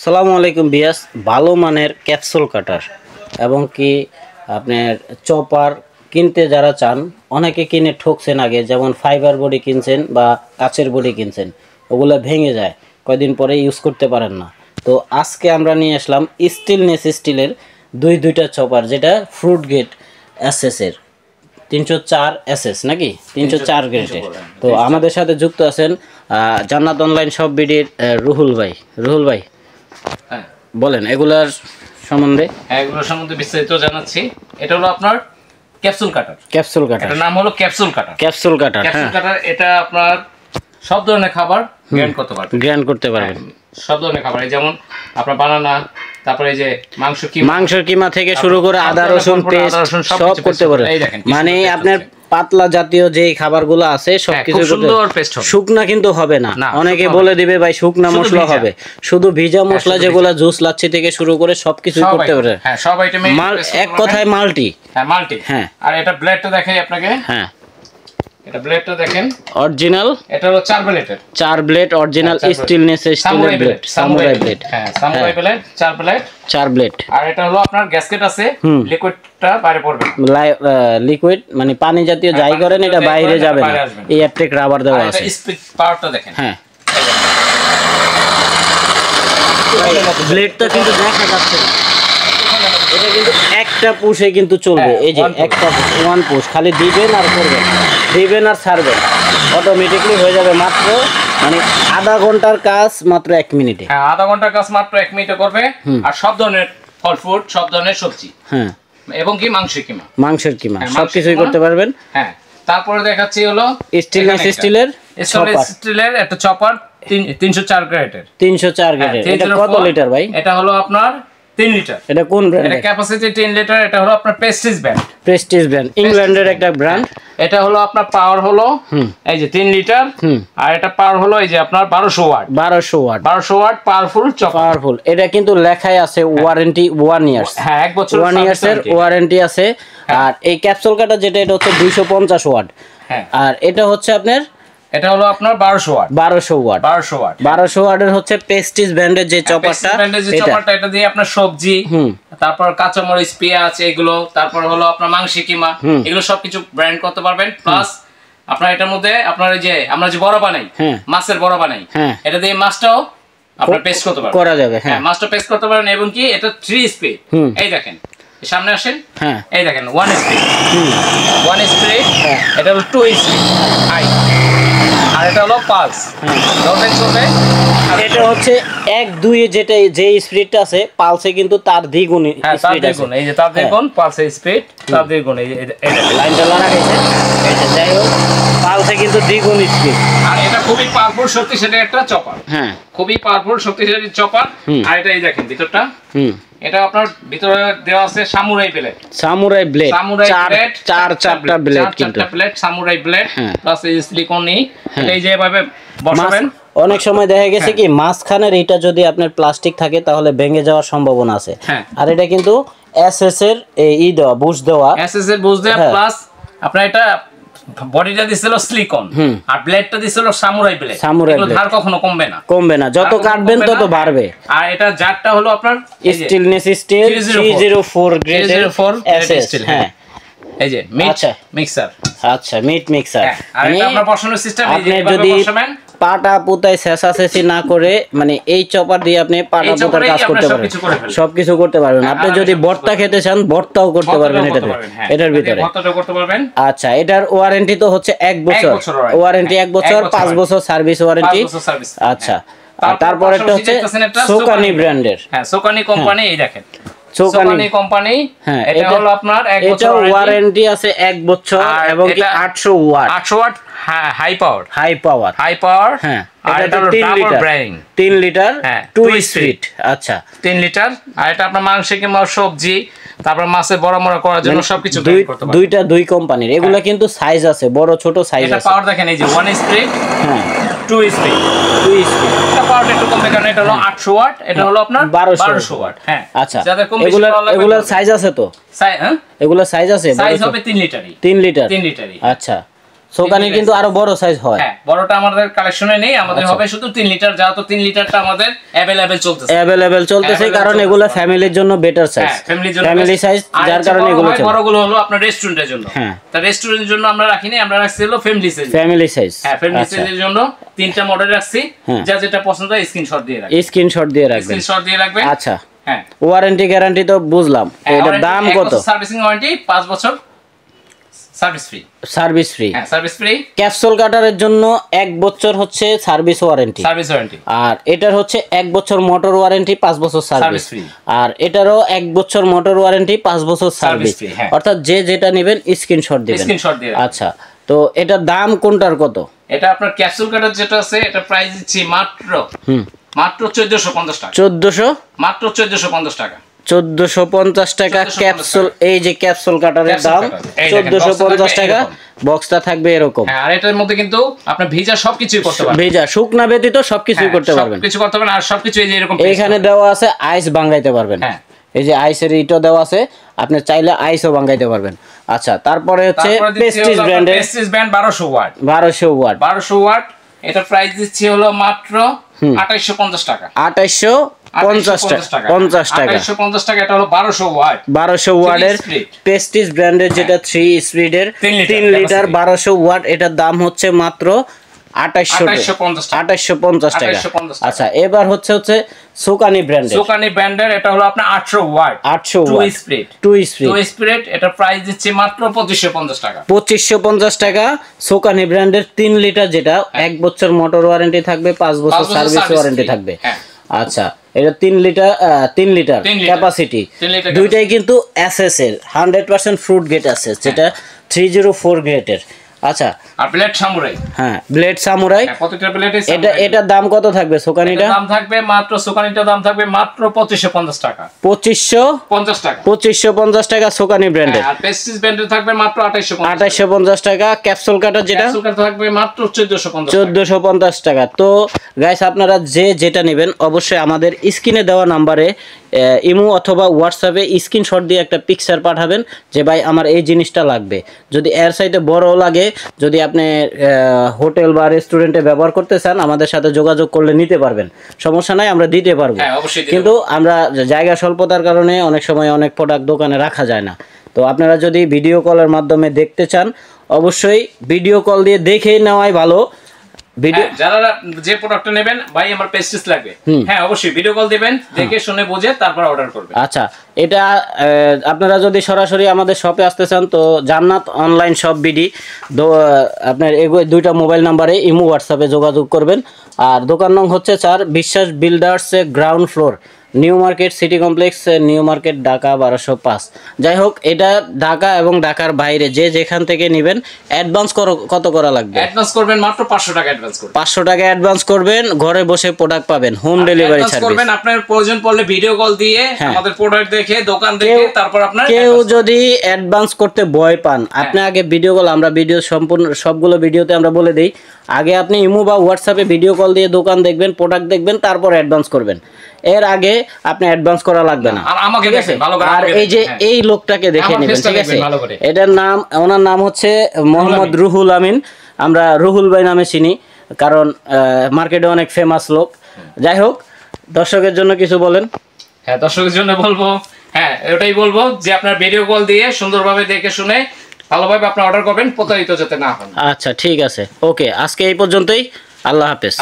আসসালামু আলাইকুম বিয়াস, ভালো মানের ক্যাপসুল কাটার এবং কি আপনার চপার কিনতে যারা চান, অনেকে কিনে ঠকছেন আগে, যেমন ফাইবার বডি কিনছেন বা কাচের বডি কিনছেন, ওগুলো ভেঙে যায়, কয়দিন পরে ইউজ করতে পারেন না। তো আজকে আমরা নিয়ে আসলাম স্টিলনেস স্টিলের দুইটা চপার, যেটা ফ্রুট গেট এসএসের 304 এসএস নাকি 304 গ্রেডের। তো আমাদের সাথে যুক্ত আছেন জান্নাত অনলাইন শপ বিডির রুহুল ভাই। রুহুল ভাই, হ্যাঁ বলেন এগুলার সম্বন্ধে। এগুলোর সম্বন্ধে বিস্তারিত জানাচ্ছি। এটা হলো আপনার ক্যাপসুল কাটার। ক্যাপসুল কাটার, এটার নাম হলো ক্যাপসুল কাটার। ক্যাপসুল কাটার, ক্যাপসুল কাটার এটা আপনার সব ধরনের খাবার গ্রাইন্ড করতে পারবেন। গ্রাইন্ড করতে পারবেন সব ধরনের খাবার, এই যেমন আপনার বানানা, তারপরে এই যে মাংসের কিমা থেকে শুরু করে আদা রসুন পেস্ট সব করতে পারবেন। মানে আপনার পাতলা জাতীয় যে খাবারগুলো আছে সবকিছু সুন্দর পেস্ট হবে। শুকনা কিন্তু হবে না, অনেকে বলে দিবে ভাই শুকনা মশলা হবে। শুধু ভিজা মশলা যেগুলো জুস লাচ্ছি থেকে শুরু করে সবকিছু করতে পারবেন। হ্যাঁ, সব আইটেমে এক কথায় মাল্টি। হ্যাঁ, মাল্টি। হ্যাঁ, আর এটা ব্লেডটা দেখাই আপনাকে। হ্যাঁ, এটা ব্লেডটা দেখেন, অরিজিনাল। এটা হলো 4 ব্লেডের, 4 ব্লেড অরিজিনাল স্টিলনেস স্টিলের ব্লেড, সামুরাই ব্লেড। হ্যাঁ, সামুরাই ব্লেড, 4 ব্লেড, 4 ব্লেড। আর এটা হলো আপনার গ্যাসকেট আছে, লিকুইডটা বাইরে পড়বে না। লিকুইড মানে পানি জাতীয় যাই করেন এটা বাইরে যাবে না, এই অ্যাপটেক রাবার দেওয়া আছে। এটা স্পিড পাওয়ারটা দেখেন। হ্যাঁ, ব্লেডটা কিন্তু দেখা যাচ্ছে না, এটা কিন্তু একটা পুশে কিন্তু চলবে। এই যে একটা ওয়ান পুশ, খালি দিবেন আর করবেন, দিবেন আর ছাড়বেন, অটোমেটিকলি হয়ে যাবে। মাত্র মানে আধা ঘন্টার কাজ মাত্র 1 মিনিটে। হ্যাঁ, আধা ঘন্টার কাজ মাত্র 1 মিনিটে করবে। আর সব ধরনের ফল ফ্রুট, সব ধরনের সবজি, হ্যাঁ, এবং কি মাংসের কিমা সবকিছুই করতে পারবেন। হ্যাঁ, তারপরে দেখাচ্ছি হলো স্টিলনেস স্টিলের একটা চপার 304 গ্রেডের। 304 গ্রেডের। এটা কত লিটার ভাই? এটা হলো আপনার 3 লিটার। এটা কোন ব্র্যান্ড? এটা ক্যাপাসিটি 3 লিটার। এটা হলো আপনার প্রেস্টিজ ব্র্যান্ড, ইংল্যান্ডের একটা ব্র্যান্ড। এটা হলো আপনার পাওয়ার হলো এই যে 3 লিটার। আর এটা পাওয়ার হলো এই যে আপনার 1200 ওয়াট। 1200 watt powerful. এটা কিন্তু লেখাই আছে ওয়ারেন্টি 1 ইয়ার্স। হ্যাঁ, 1 বছর 1 ইয়ার্সের ওয়ারেন্টি আছে। আর এই ক্যাপসুল কাটা যেটা, এটা হচ্ছে 250 ওয়াট। হ্যাঁ, আর এটা হচ্ছে আপনার, এটা হলো আপনার 1200 ওয়াটের হচ্ছে প্রেস্টিজ ব্র্যান্ডের যে চপারটা। এটা দিয়ে আপনার সবজি, তারপর কাঁচামরিচ, পেঁয়াজ, এগুলো, তারপর হলো আপনার মাংসের কিমা, এগুলো সবকিছু ব্র্যান্ড করতে পারবেন। প্লাস আপনার এটার মধ্যে আপনার এই যে আমরা যে বড় বানাই, মাছের বড় বানাই, এটা দিয়ে মাছটাও আপনার পেস্ট করতে পারবেন, করা যাবে। হ্যাঁ, মাছটা পেস্ট করতে পারেন। এবং কি এটা 3 স্পিড। এই দেখেন, সামনে আসেন। হ্যাঁ, এই দেখেন 1 স্পিড, 1 স্পিড। এটা হলো 2 স্পিড হাই, আর এটা হলো পালস। চলবে। এটা হচ্ছে 1 2 এ যেটা যে স্পিডটা আছে, পালসে কিন্তু তার দ্বিগুণ স্পিড আছে। এই যে তার দ্বিগুণ পালসে স্পিড, তার দ্বিগুণ। এই লাইনটা লাগাইছে, এটা যাই হোক, পালসে কিন্তু দ্বিগুণ স্পিড। আর এটা খুবই পাওয়ারফুল শক্তিশালী একটা চপার। হ্যাঁ, খুবই পাওয়ারফুল শক্তিশালী চপার। আর এটা এই দেখেন ভিতরটা, এটা আপনার ভিতরে দেওয়া আছে সামুরাই ব্লেড। চারটা ব্লেড সামুরাই ব্লেড, প্লাস এই সিলিকনি। এই যে এভাবে বসাবেন। অনেক সময় দেখা গেছে কি মাঝখানের এটা যদি আপনার প্লাস্টিক থাকে তাহলে ভেঙে যাওয়ার সম্ভাবনা আছে। আর এটা কিন্তু এসএস এর দেওয়া, বুশ দেওয়া, প্লাস আপনার এটা বডিটা দিছিল সিলিকন, আর ব্লেডটা দিছিল সামুরাই ব্লেড। ধার কখনো কমবে না, যত কাটবেন তত বাড়বে। আর এটা জারটা হলো আপনার স্টিলনেস স্টিল 304 গ্রেডের এসএস। হ্যাঁ, এই যে মিট মিক্সার। আচ্ছা, মিট মিক্সার। আর এটা আপনার বসানোর সিস্টেম। আপনি যদি পাটা পুতায় ছেঁচাছেঁচি না করে, মানে এই চপার দিয়ে আপনি পাটা পুতার কাজ করতে পারবেন, সবকিছু করতে পারবেন। আপনি যদি ভর্তা খেতে চান, ভর্তাও করতে পারবেন এটার ভিতরে। আচ্ছা, এটার ওয়ারেন্টি তো হচ্ছে 1 বছর ওয়ারেন্টি, 1 বছর, 5 বছর সার্ভিস ওয়ারেন্টি। আচ্ছা, তারপর একটা হচ্ছে সোকানি ব্র্যান্ডের। হ্যাঁ, সোকানি কোম্পানি। এই দেখেন সোকানি কোম্পানি। হ্যাঁ, এটা হলো আপনার 1 বছর ওয়ারেন্টি আছে, 1 বছর, এবং কি 800 ওয়াট হাই পাওয়ার। হ্যাঁ, আর এটা 3 লিটার 2 স্পিড। আচ্ছা, 3 লিটার। আর এটা আপনার মাংস কিংবা সবজি, তারপর মাছের বড় বড় করার জন্য সবকিছু করতে পারবেন। দুই কোম্পানির, এগুলা কিন্তু সাইজ আছে, বড় ছোট সাইজ আছে। এটা পাওয়ার দেখেন, এই যে 1 স্পিড, হ্যাঁ, 2 স্পিড। এটা পাওয়ারটা একটু কম, কারণ এটা হলো 800 ওয়াট, এটা হলো আপনার 1200 ওয়াট। হ্যাঁ, আচ্ছা, এগুলার সাইজ আছে তো? হ্যাঁ, এগুলার সাইজ আছে, সাইজ হবে 3 লিটারই। 3 লিটার। আচ্ছা, সোকানির কিন্তু আরো বড় সাইজ হয়। হ্যাঁ, বড়টা আমাদের কালেকশনে নেই, আমাদের হবে শুধু 3 লিটার, যা তো 3 লিটারটা আমাদের अवेलेबल চলতেছে কারণ এগুলো ফ্যামিলির জন্য বেটার সাইজ, ফ্যামিলি সাইজ, যার কারণে এগুলো চলে। বড়গুলো হলো আপনার রেস্টুরেন্টের জন্য। হ্যাঁ, তা রেস্টুরেন্টের জন্য আমরা রাখিনি, আমরা রাখছি হলো ফ্যামিলি সাইজ। হ্যাঁ, ফ্যামিলি সাইজের জন্য 3টা মডেল রাখছি, যা যেটা পছন্দ হয় স্ক্রিনশট দিয়ে রাখবেন। আচ্ছা, হ্যাঁ, ওয়ারেন্টি গ্যারান্টি তো বুঝলাম, এটার দাম কত? সার্ভিসিং ওয়ারেন্টি 5 বছর, সার্ভিস ফ্রি। ক্যাপসুল কাটারের জন্য 1 বছর হচ্ছে সার্ভিস ওয়ারেন্টি, আর এটার হচ্ছে 1 বছর মোটর ওয়ারেন্টি, 5 বছর সার্ভিস, আর এটারও 1 বছর মোটর ওয়ারেন্টি, 5 বছর সার্ভিস। অর্থাৎ যে যেটা নেবেন স্ক্রিনশট দিবেন। আচ্ছা, তো এটার দাম কোনটার কত? এটা আপনার ক্যাপসুল কাটার যেটা আছে, এটা প্রাইস দিচ্ছি মাত্র 1450 টাকা। মাত্র 1450 টাকা। 1450 টাকা ক্যাপসুল। এই যে ক্যাপসুল কাটারের দাম 1450 টাকা। বক্সটা থাকবে এরকম। হ্যাঁ, আর এটার মধ্যে কিন্তু আপনি ভিজা সবকিছুই করতে পারবেন, ভিজা শুকনা ব্যতীত সবকিছুই করতে পারবেন, সবকিছু করতে পারবেন। আর সবকিছু এই যে এরকম এখানে দেওয়া আছে, আইস ভাঙাইতে পারবেন। হ্যাঁ, এই যে আইসের ইটো দেওয়া আছে, আপনি চাইলে আইসও ভাঙাইতে পারবেন। আচ্ছা, তারপরে হচ্ছে প্রেস্টিজ ব্র্যান্ডের 1200 ওয়াট। এটা প্রাইস দিচ্ছি হলো মাত্র 2850 টাকা। 2850 টাকা। এটা হলো 1200 ওয়াটের প্রেস্টিজ ব্র্যান্ডের, যেটা 3 স্পিডের 3 লিটার 1200 ওয়াট। এটার দাম হচ্ছে মাত্র 2850 টাকা। আচ্ছা, এবার হচ্ছে সোকানি ব্র্যান্ডের, এটা হলো আপনার 800 ওয়াট, 2 স্পিড। এটা প্রাইস দিচ্ছি মাত্র 2550 টাকা। 2550 টাকা সোকানি ব্র্যান্ডের 3 লিটার, যেটা 1 বছর মোটর ওয়ারেন্টি থাকবে, 5 বছর সার্ভিস ওয়ারেন্টি থাকবে। আচ্ছা, এটা 3 লিটার ক্যাপাসিটি, দুইটাই কিন্তু এসএস এর 100% ফ্রুট গেট আছে, যেটা 304 গ্রেডের। আচ্ছা, আর ব্লেড সামুরাই। হ্যাঁ, ব্লেড সামুরাই। কতটা ব্লেড আছে? এটার দাম কত থাকবে সোকানিটা? দাম থাকবে মাত্র, সোকানিটার দাম থাকবে মাত্র 2550 টাকা। 2550 টাকা সোকানি ব্র্যান্ডের। আর প্রেস্টিজ ব্র্যান্ডের থাকবে মাত্র 2850 টাকা। ক্যাপসুল কাটার যেটা থাকবে মাত্র 1450 টাকা। তো গাইস, আপনারা যে যেটা নেবেন অবশ্যই আমাদের স্ক্রিনে দেওয়া নাম্বারে ইমো অথবা হোয়াটসঅ্যাপে স্ক্রিনশট দিয়ে একটা পিকচার পাঠাবেন যে ভাই আমার এই জিনিসটা লাগবে। যদি এর সাইডে বড় লাগে, যদি আপনি হোটেল বা রেস্টুরেন্টে ব্যবহার করতে চান, আমাদের সাথে যোগাযোগ করলে নিতে পারবেন, সমস্যা নাই, আমরা দিতে পারবো। কিন্তু আমরা জায়গা স্বল্পতার কারণে অনেক সময় অনেক প্রোডাক্ট দোকানে রাখা যায় না। তো আপনারা যদি ভিডিও কলের মাধ্যমে দেখতে চান, অবশ্যই ভিডিও কল দিয়ে দেখে নেওয়াই ভালো। যারা যে প্রোডাক্টটা নেবেন, ভাই আমার পেস্টিস লাগবে, হ্যাঁ অবশ্যই ভিডিও কল দিবেন, দেখে শুনে বুঝে তারপর অর্ডার করবেন। আচ্ছা, এটা আপনারা যদি সরাসরি আমাদের শপে আসতে চান, তো জান্নাত অনলাইন শপ বিডি, আপনার দুইটা মোবাইল নাম্বারে ইমো হোয়াটসঅ্যাপে যোগাযোগ করবেন। আর দোকান নং হচ্ছে 4, বিশ্বাস builders, ground floor, new market city complex, new market, Dhaka 1205। যাই হোক, এটা ঢাকা এবং ঢাকার বাইরে যে যেখান থেকে নেবেন, অ্যাডভান্স কত করা লাগবে? অ্যাডভান্স করবেন মাত্র 500 টাকা অ্যাডভান্স করবেন। 500 টাকা অ্যাডভান্স করবেন, ঘরে বসে প্রোডাক্ট পাবেন, হোম ডেলিভারি সার্ভিস করবেন। আপনার প্রয়োজন পড়লে ভিডিও কল দিয়ে আমাদের প্রোডাক্ট দেখে, দোকান দেখে, তারপর আপনার কেউ যদি অ্যাডভান্স করতে ভয় পান, আপনি আগে ভিডিও কল, আমরা ভিডিও সম্পূর্ণ সবগুলো ভিডিওতে আমরা বলে দেই, আগে আপনি ইমো বা হোয়াটসঅ্যাপে ভিডিও কল দিয়ে দোকান দেখবেন, প্রোডাক্ট দেখবেন, তারপর অ্যাডভান্স করবেন। এর আগে আপনি অ্যাডভান্স করা লাগবে না। আর আমাকে দেখেন ভালো করে, আর এই যে এই লোকটাকে দেখে নেবেন, ঠিক আছে? এটার নাম, ওনার নাম হচ্ছে মোহাম্মদ রুহুল আমিন। আমরা রুহুল ভাই নামে চিনি, কারণ মার্কেটে অনেক ফেমাস লোক। যাই হোক, দর্শকের জন্য কিছু বলেন। হ্যাঁ, দর্শকের জন্য বলবো, হ্যাঁ ওটাই বলবো যে আপনার ভিডিও কল দিয়ে সুন্দরভাবে দেখে শুনে ভালোভাবে আপনি অর্ডার করবেন, প্রতারিত যাতে না হন। আচ্ছা, ঠিক আছে, ওকে, আজকে এই পর্যন্তই। আল্লাহ হাফেজ।